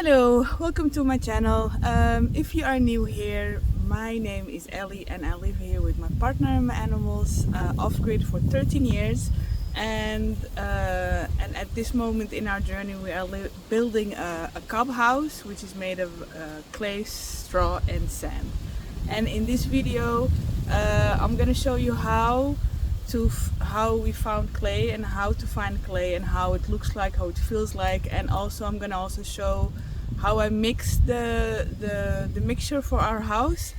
Hello, welcome to my channel. If you are new here, my name is Ellie and I live here with my partner and my animals off-grid for 13 years. And at this moment in our journey we are building a cob house which is made of clay, straw and sand. And in this video I'm gonna show you how we found clay and how to find clay and how it looks like, how it feels like, and also I'm gonna show how I mixed the mixture for our house,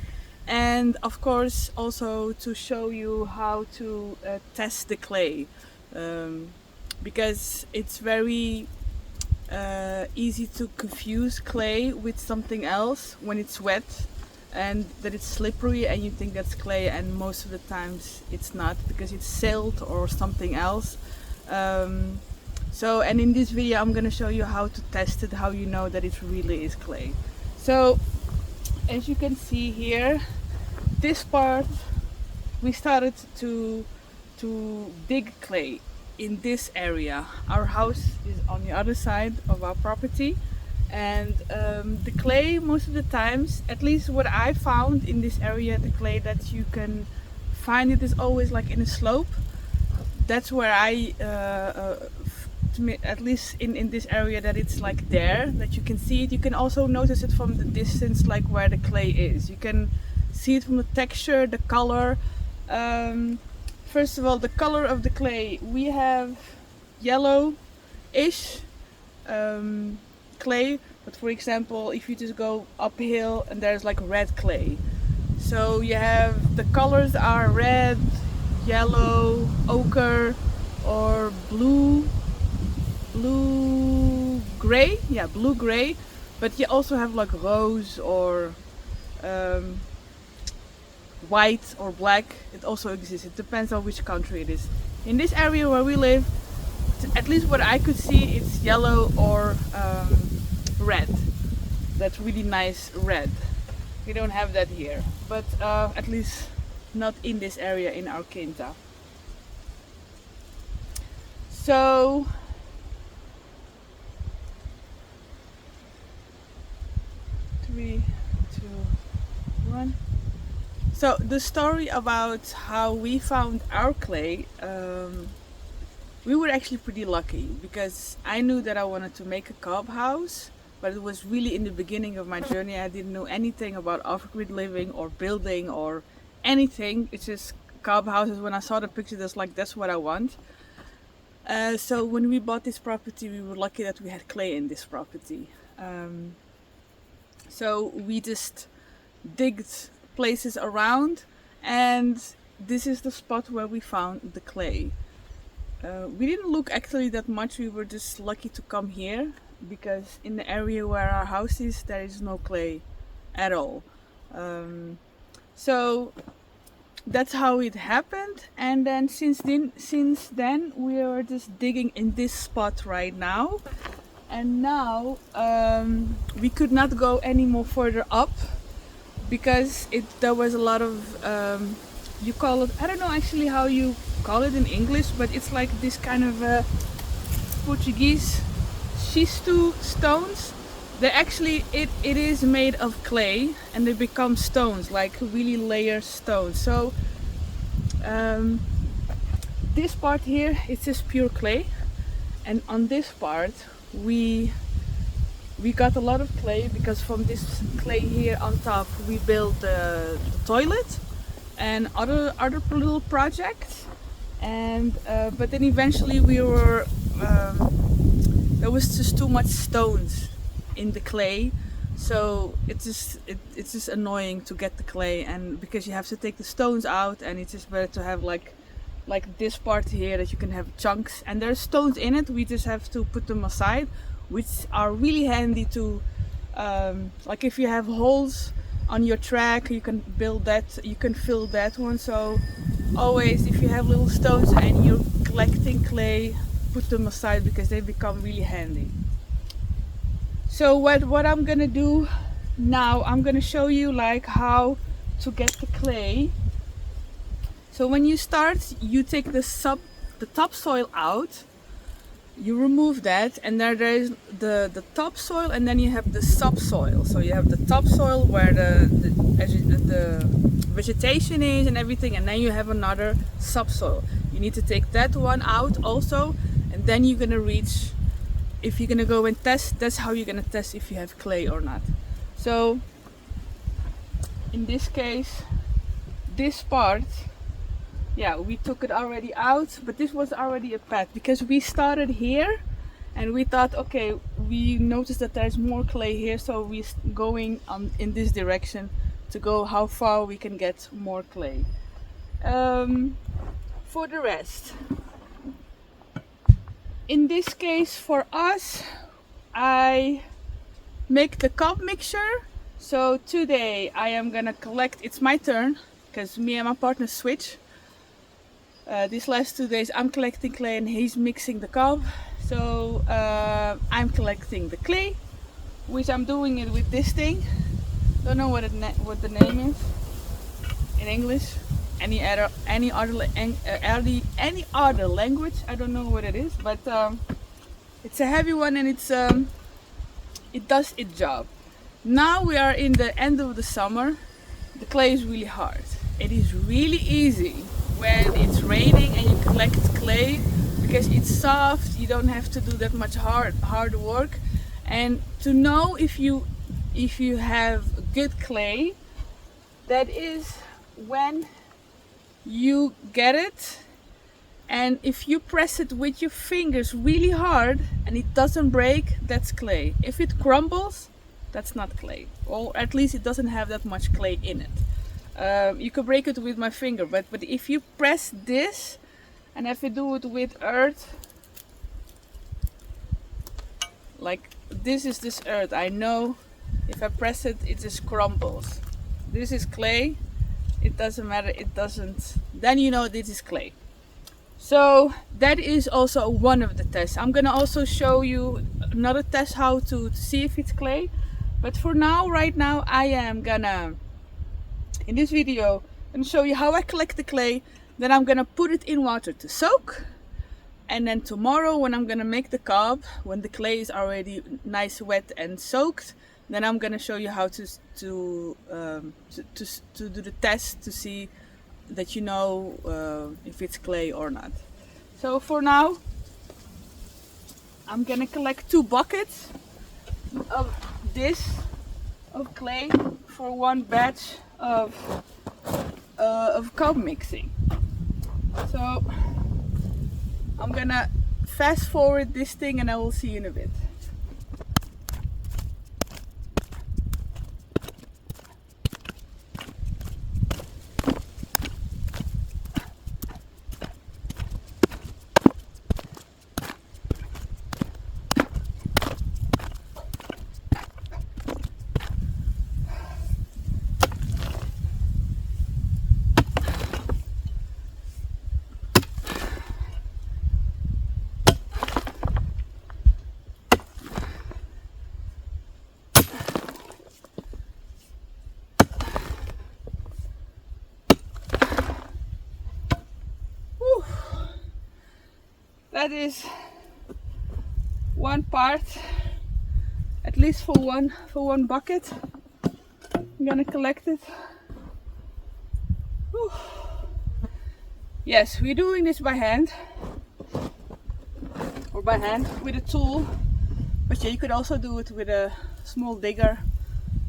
and of course also to show you how to test the clay, because it's very easy to confuse clay with something else when it's wet and that it's slippery and you think that's clay, and most of the times it's not, because it's silt or something else. And in this video I'm gonna show you how to test it, how you know that it really is clay. So as you can see here, this part we started to dig clay in this area. Our house is on the other side of our property, and the clay, most of the times, at least what I found in this area, the clay that you can find, it is always like in a slope. That's where at least in this area, that it's like there, that you can see it. You can also notice it from the distance, like where the clay is. You can see it from the texture, the color. First of all, the color of the clay, we have yellow-ish clay, but for example if you just go uphill and there's like red clay, so you have the colors are red, yellow, ochre, or blue gray, yeah, blue gray. But you also have like rose or white or black. It also exists. It depends on which country it is. In this area where we live, at least what I could see, it's yellow or red. That's really nice red. We don't have that here, but at least not in this area in our quinta. So three, two, one. So the story about how we found our clay, we were actually pretty lucky, because I knew that I wanted to make a cob house, but it was really in the beginning of my journey. I didn't know anything about off-grid living or building or anything. It's just cob houses. When I saw the picture, that's like, that's what I want. So when we bought this property, we were lucky that we had clay in this property. So we just digged places around, and this is the spot where we found the clay. We didn't look actually that much. We were just lucky to come here, because in the area where our house is, there is no clay at all. So that's how it happened. And then since then we are just digging in this spot right now. And now we could not go any more further up, because there was a lot of you call it, I don't know actually how you call it in English, but it's like this kind of Portuguese schisto stones. They actually, it is made of clay and they become stones, like really layer stones. So this part here, it's just pure clay, and on this part we got a lot of clay, because from this clay here on top we built the toilet and other little projects. And but then eventually we were there was just too much stones in the clay, so it's just annoying to get the clay, and because you have to take the stones out, and it's just better to have like this part here that you can have chunks, and there's stones in it. We just have to put them aside, which are really handy to like if you have holes on your track, you can build that, you can fill that one. So always, if you have little stones and you're collecting clay, put them aside, because they become really handy. So what I'm gonna do now, I'm gonna show you like how to get the clay. So when you start, you take the topsoil out, you remove that, and there is the topsoil, and then you have the subsoil. So you have the topsoil where the vegetation is and everything, and then you have another subsoil. You need to take that one out also, and then you're gonna reach, if you're gonna go and test, that's how you're gonna test if you have clay or not. So in this case, this part, yeah, we took it already out, but this was already a path because we started here and we thought, okay, we noticed that there's more clay here, so we're going in this direction to go how far we can get more clay. For the rest, in this case for us, I make the cob mixture. So today I am gonna collect, it's my turn because me and my partner switch. These last 2 days I'm collecting clay and he's mixing the cob. So I'm collecting the clay, which I'm doing it with this thing. Don't know what the name is in English. Any other language, I don't know what it is, but it's a heavy one and it does its job. Now we are in the end of the summer. The clay is really hard. It is really easy when it's raining and you collect clay because it's soft. You don't have to do that much hard work. And to know if you have good clay, that is when you get it, and if you press it with your fingers really hard and it doesn't break, that's clay. If it crumbles, that's not clay, or at least it doesn't have that much clay in it. You could break it with my finger, but if you press this, and if you do it with earth, like this is this earth, I know if I press it, it just crumbles. This is clay, it doesn't matter, it doesn't, then you know this is clay. So that is also one of the tests. I'm gonna also show you another test how to see if it's clay. But for now, right now, I am gonna, in this video, I'm gonna show you how I collect the clay. Then I'm gonna put it in water to soak. And then tomorrow when I'm gonna make the cob, when the clay is already nice, wet and soaked, then I'm gonna show you how to do the test to see that you know if it's clay or not. So for now, I'm gonna collect 2 buckets of clay for one batch of cob mixing. So I'm gonna fast forward this thing and I will see you in a bit. That is one part, at least for one bucket. I'm gonna collect it. Whew. Yes, we're doing this by hand, or by hand with a tool, but yeah, you could also do it with a small digger.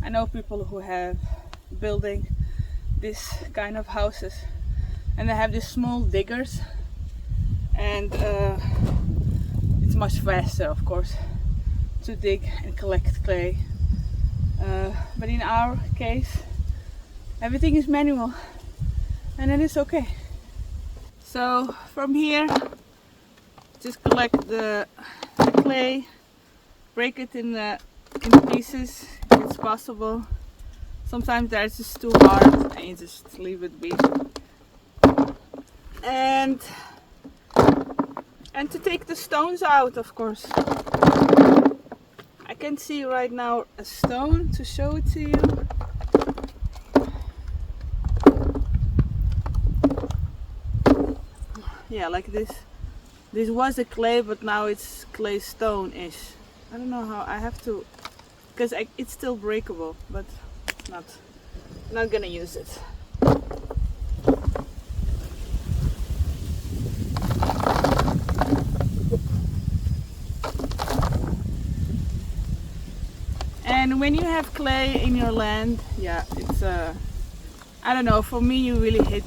I know people who have building this kind of houses and they have these small diggers, and it's much faster, of course, to dig and collect clay. But in our case, everything is manual, and then it's okay. So from here, just collect the clay, break it in pieces if it's possible. Sometimes that's just too hard and you just leave it be. And to take the stones out, of course. I can see right now a stone to show it to you. Yeah, like this. This was a clay, but now it's clay stone-ish. I don't know how, I have to, because it's still breakable, but not gonna use it. And when you have clay in your land, yeah, it's I don't know, for me you really hit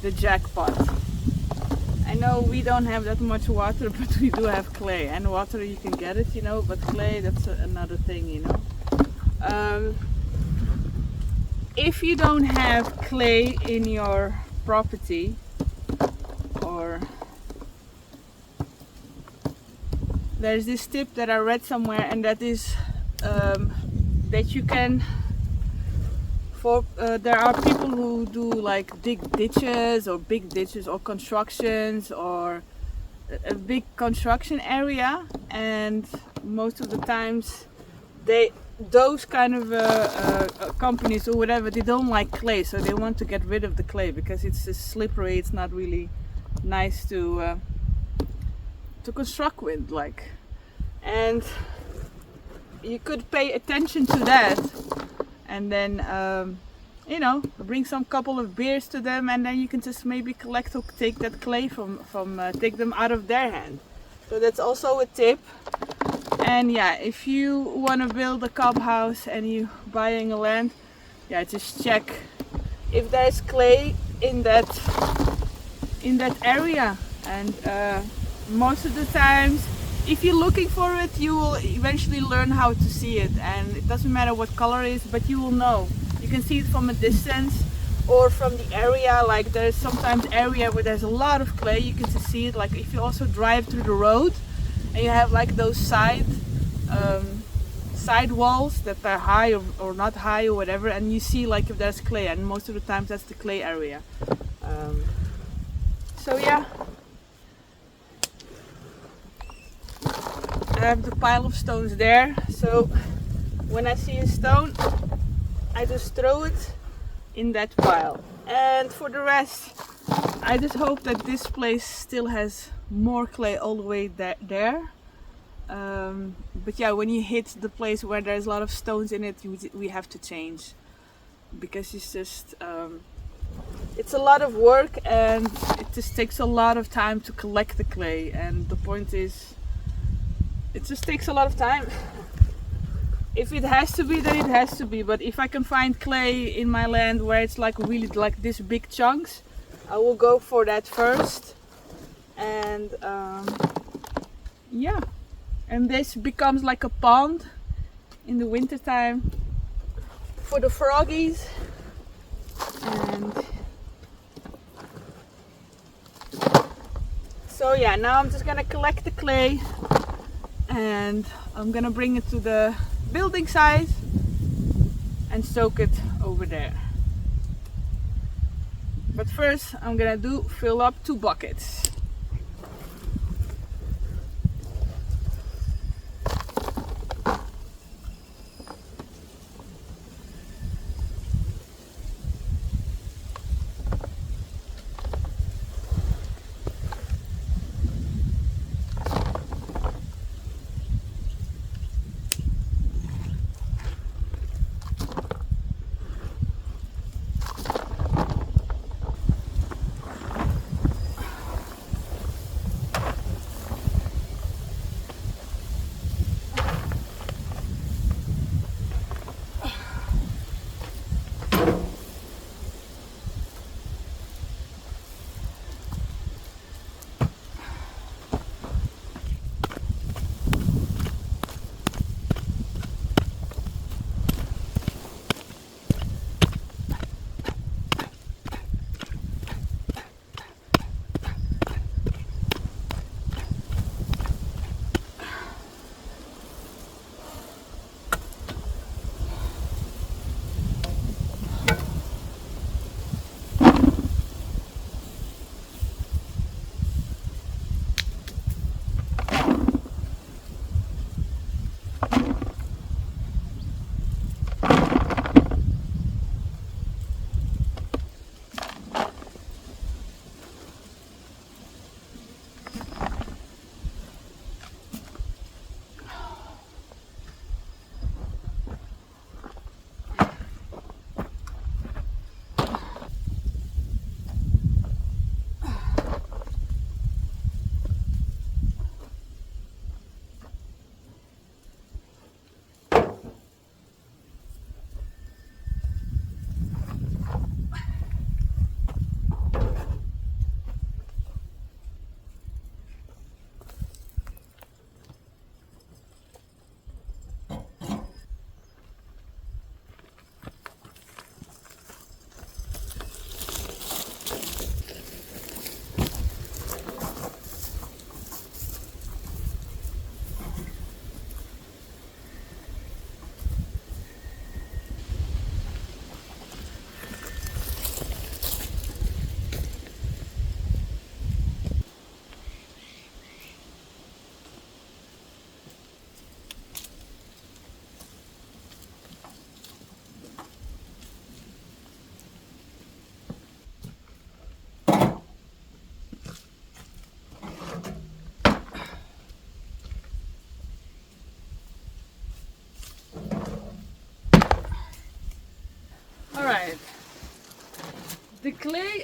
the jackpot. I know we don't have that much water, but we do have clay, and water you can get it, you know, but clay, that's another thing, you know. If you don't have clay in your property, or there's this tip that I read somewhere, and that is that you can, there are people who do like dig ditches or big ditches or constructions or a big construction area, and most of the times those kind of companies or whatever, they don't like clay, so they want to get rid of the clay because it's slippery. It's not really nice to construct with, like. And you could pay attention to that, and then you know, bring some couple of beers to them, and then you can just maybe collect or take that clay from take them out of their hand. So that's also a tip. And yeah, if you want to build a cob house and you buying a land, yeah, just check if there's clay in that area. And most of the times, if you're looking for it, you will eventually learn how to see it, and it doesn't matter what color it is, but you will know. You can see it from a distance or from the area. Like there's sometimes area where there's a lot of clay, you can just see it. Like if you also drive through the road and you have like those side walls that are high or not high or whatever, and you see like if there's clay, and most of the times that's the clay area. So yeah, I have the pile of stones there, so when I see a stone, I just throw it in that pile. And for the rest, I just hope that this place still has more clay all the way there. But yeah, when you hit the place where there's a lot of stones in it, we have to change, because it's just it's a lot of work, and it just takes a lot of time to collect the clay. And the point is, it just takes a lot of time. If it has to be, then it has to be. But if I can find clay in my land where it's like really like this big chunks, I will go for that first. And yeah, and this becomes like a pond in the winter time for the froggies. And so yeah, now I'm just gonna collect the clay, and I'm gonna bring it to the building site and soak it over there. But first I'm gonna fill up 2 buckets.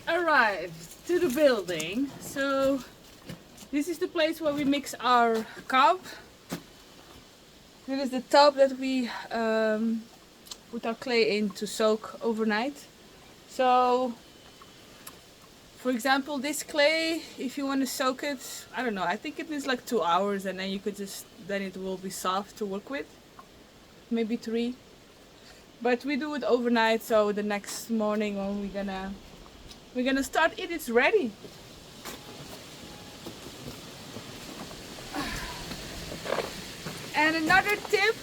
arrived to the building. So this is the place where we mix our cob. This is the tub that we put our clay in to soak overnight. So for example, this clay, if you want to soak it, I don't know, I think it needs like 2 hours, and then you could just, then it will be soft to work with. Maybe 3. But we do it overnight, so the next morning when we're gonna start it, it's ready. And another tip,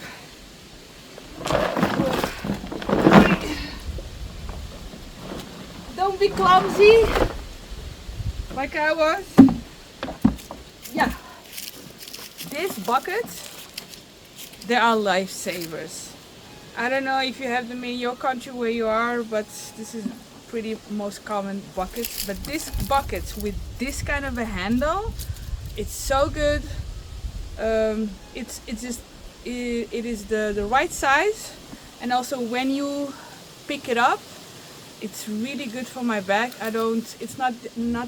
don't be clumsy like I was. Yeah, these buckets, they are lifesavers. I don't know if you have them in your country where you are, but this is pretty most common buckets. But these buckets with this kind of a handle, it's so good. It's just it is the right size, and also when you pick it up, it's really good for my back. I don't. It's not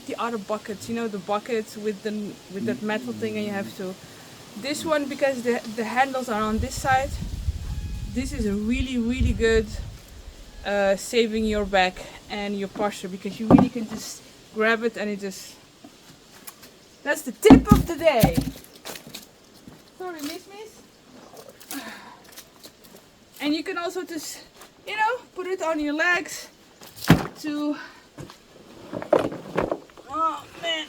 the other buckets. You know, the buckets with that metal thing, and you have to. This one, because the handles are on this side. This is really good saving your back and your posture, because you really can just grab it and it just. That's the tip of the day. Sorry, miss. And you can also just, you know, put it on your legs to. Oh man.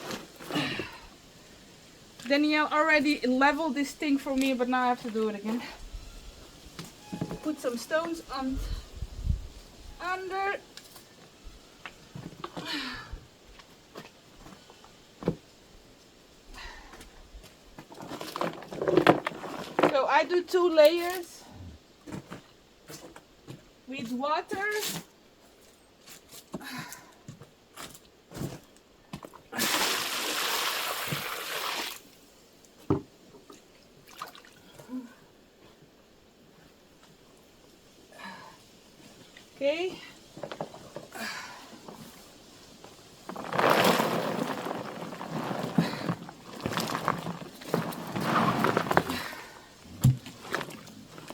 Danielle already leveled this thing for me, but now I have to do it again. Put some stones on under. So I do 2 layers with water. Okay.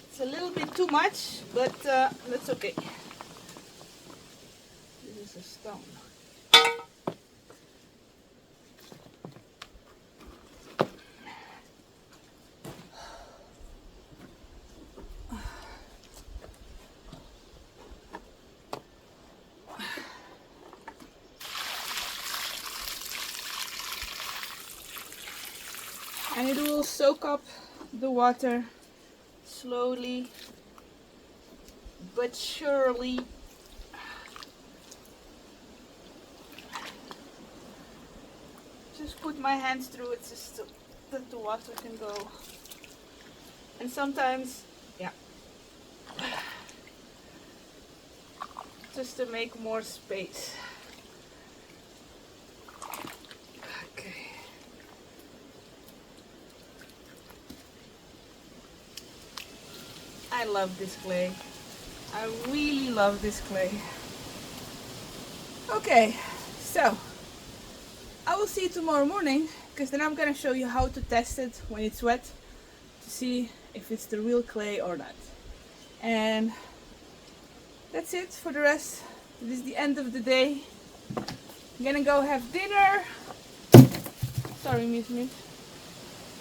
It's a little bit too much, but that's okay. This is a stone. And it will soak up the water slowly but surely. Just put my hands through it just so that the water can go. And sometimes, yeah, just to make more space. Okay. I love this clay. I really love this clay. Okay, so I will see you tomorrow morning, because then I'm gonna show you how to test it when it's wet to see if it's the real clay or not. And that's it for the rest. This is the end of the day. I'm gonna go have dinner. Sorry, miss.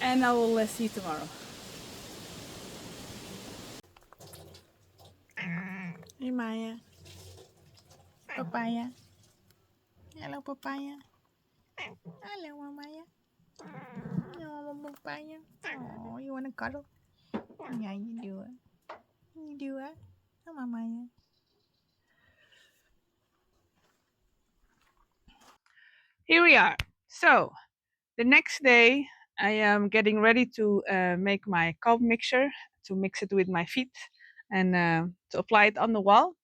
And I will see you tomorrow. Hey Maya. Papaya. Hello, papaya. Hello, Maya. No, papaya. Oh, you wanna cuddle? Yeah, you do it. You do it. Come on, Maya. Here we are. So the next day, I am getting ready to make my cob mixture, to mix it with my feet, and to apply it on the wall.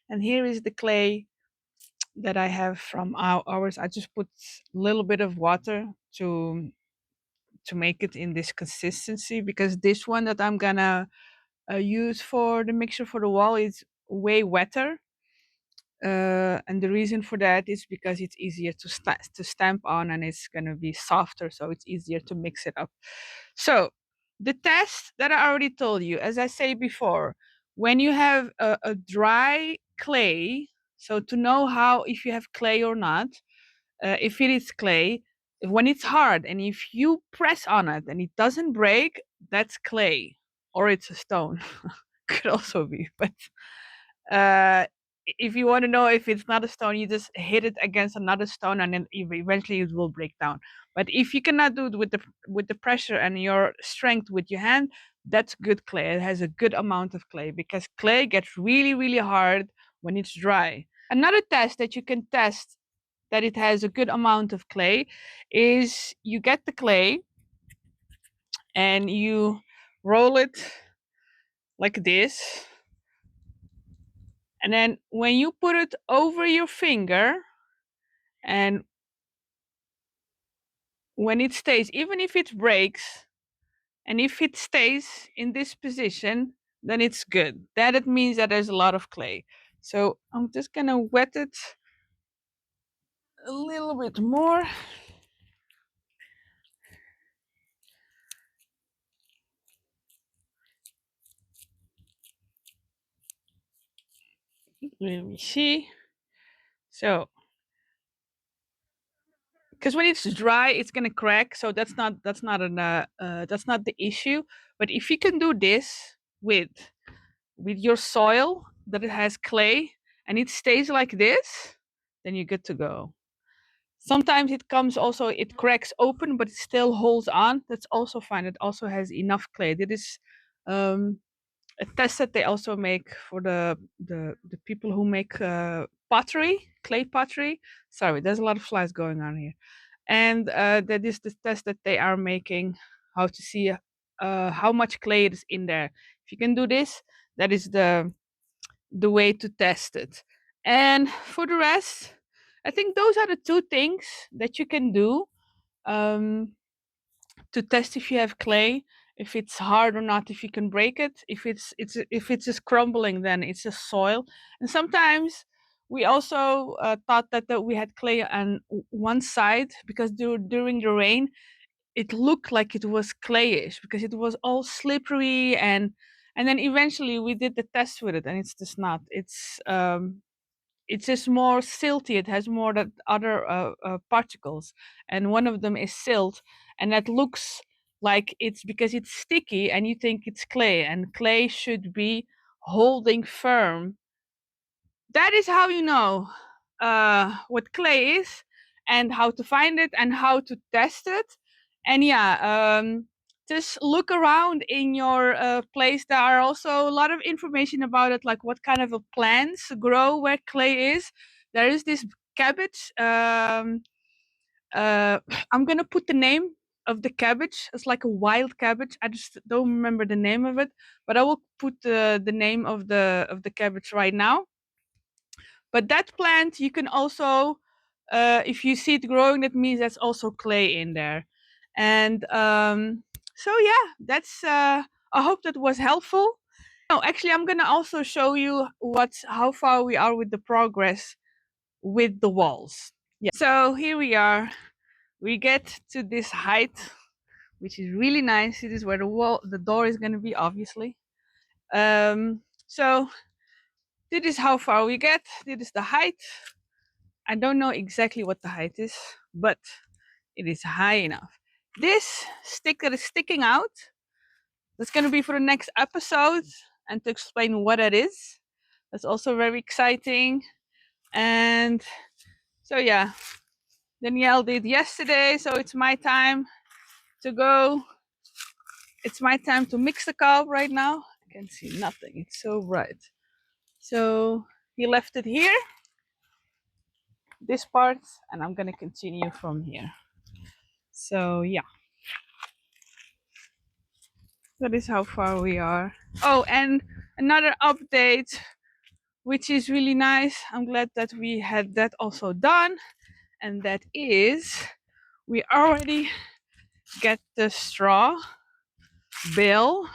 And here is the clay that I have from ours. I just put a little bit of water to make it in this consistency, because this one that I'm gonna use for the mixture for the wall is way wetter. And the reason for that is because it's easier to stamp on, and it's going to be softer, so it's easier to mix it up. So the test that I already told you, as I say before, when you have a dry clay, so to know how if you have clay or not, if it is clay, when it's hard and if you press on it and it doesn't break, that's clay, or it's a stone. Could also be, but uh, if you want to know if it's not a stone, you just hit it against another stone, and then eventually it will break down. But if you cannot do it with the pressure and your strength with your hand, that's good clay. It has a good amount of clay, because clay gets really really hard when it's dry. Another test that you can test that it has a good amount of clay is you get the clay and you roll it like this, and then when you put it over your finger, and when it stays, even if it breaks, and if it stays in this position, then it's good. That it means that there's a lot of clay. So I'm just gonna wet it a little bit more. Let me see. So, because when it's dry, it's gonna crack. So that's not the issue. But if you can do this with your soil that it has clay and it stays like this, then you're good to go. Sometimes it comes also, it cracks open, but it still holds on. That's also fine. It also has enough clay. That is um, a test that they also make for the people who make pottery, clay pottery. Sorry, there's a lot of flies going on here. And that is the test that they are making, how to see how much clay is in there. If you can do this, that is the way to test it. And for the rest, I think those are the two things that you can do um, to test if you have clay, if it's hard or not, if you can break it. If it's just crumbling, then it's just soil. And sometimes we also thought that we had clay on one side, because during the rain it looked like it was clayish because it was all slippery, and then eventually we did the test with it, and it's just not. It's just more silty. It has more that other particles, and one of them is silt, and that looks like it's because it's sticky, and you think it's clay, and clay should be holding firm. That is how you know what clay is, and how to find it, and how to test it. And yeah, just look around in your place. There are also a lot of information about it, like what kind of a plants grow where clay is. There is this cabbage. I'm gonna put the name of the cabbage. It's like a wild cabbage. I just don't remember the name of it, but I will put the name of the cabbage right now. But that plant, you can also, if you see it growing, that means that's also clay in there. And so yeah, that's. I hope that was helpful. No, actually, I'm gonna also show you how far we are with the progress with the walls. Yeah. So here we are. We get to this height, which is really nice. It is where the door is gonna be, obviously. So this is how far we get. This is the height. I don't know exactly what the height is, but it is high enough. This stick that is sticking out, that's going to be for the next episode, and to explain what it is. That's also very exciting. And so, yeah, Danielle did yesterday, so it's my time to go. It's my time to mix the cob right now. I can see nothing, it's so bright. So, he left it here, this part, and I'm going to continue from here. So, yeah. That is how far we are. Oh, and another update, which is really nice. I'm glad that we had that also done. And that is, we already get the straw bale.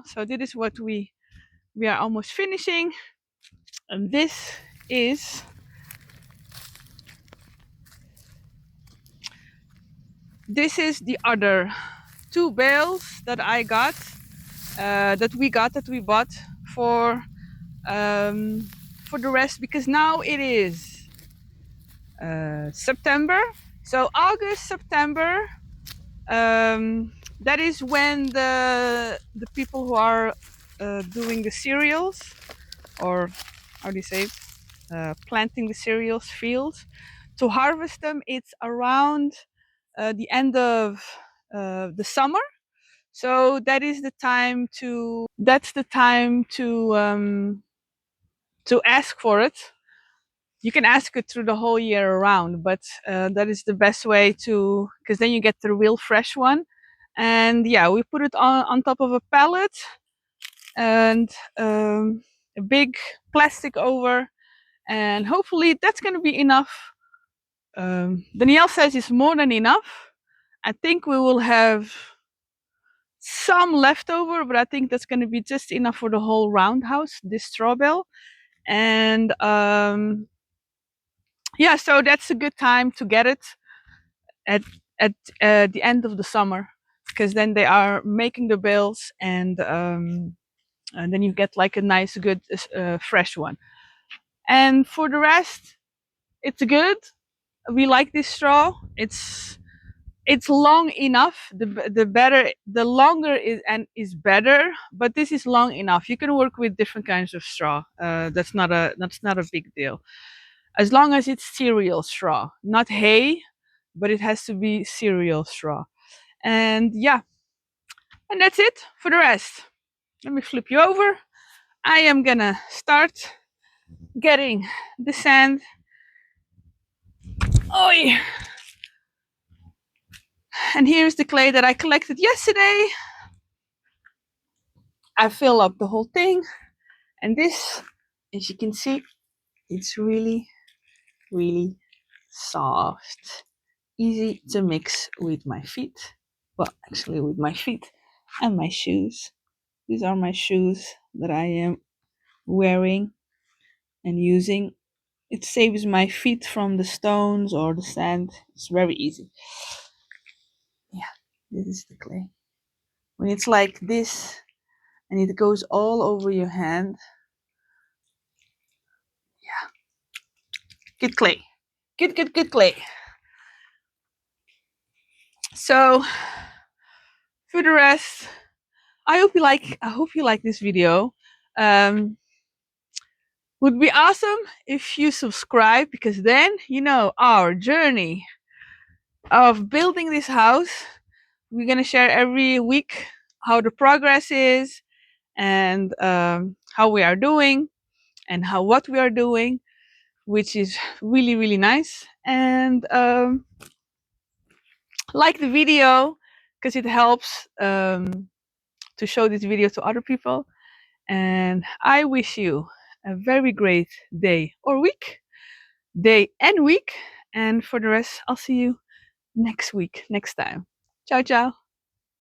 So this is what we are almost finishing. And this is this is the other 2 bales that I got, that we bought for um, for the rest, because now it is September. So August, September, that is when the people who are doing the cereals, or how do you say it, planting the cereals fields, to harvest them, it's around the end of the summer. So that's the time to ask for it. You can ask it through the whole year around, but that is the best way to, because then you get the real fresh one. And yeah, we put it on top of a pallet and a big plastic over, and hopefully that's going to be enough. Danielle says it's more than enough. I think we will have some leftover, but I think that's going to be just enough for the whole roundhouse, this straw bale. And yeah, so that's a good time to get it at at the end of the summer, because then they are making the bales, and then you get like a nice, good, fresh one. And for the rest, it's good. We like this straw. It's long enough. The better, the longer is better. But this is long enough. You can work with different kinds of straw. That's not a big deal, as long as it's cereal straw, not hay, but it has to be cereal straw. And yeah, and that's it for the rest. Let me flip you over. I am gonna start getting the sand. Oh yeah. And here's the clay that I collected yesterday. I fill up the whole thing, and this, as you can see, it's really, really soft. Easy to mix with my feet. Well, actually, with my feet and my shoes. These are my shoes that I am wearing and using. It saves my feet from the stones or the sand. It's very easy. Yeah, this is the clay. When it's like this and it goes all over your hand, yeah, good clay. Good clay. So for the rest, I hope you like this video. Would be awesome if you subscribe, because then you know our journey of building this house. We're gonna share every week how the progress is, and how we are doing, and what we are doing, which is really, really nice. And like the video, because it helps to show this video to other people. And I wish you a very great day or week, day and week. And for the rest, I'll see you next week, next time. Ciao, ciao.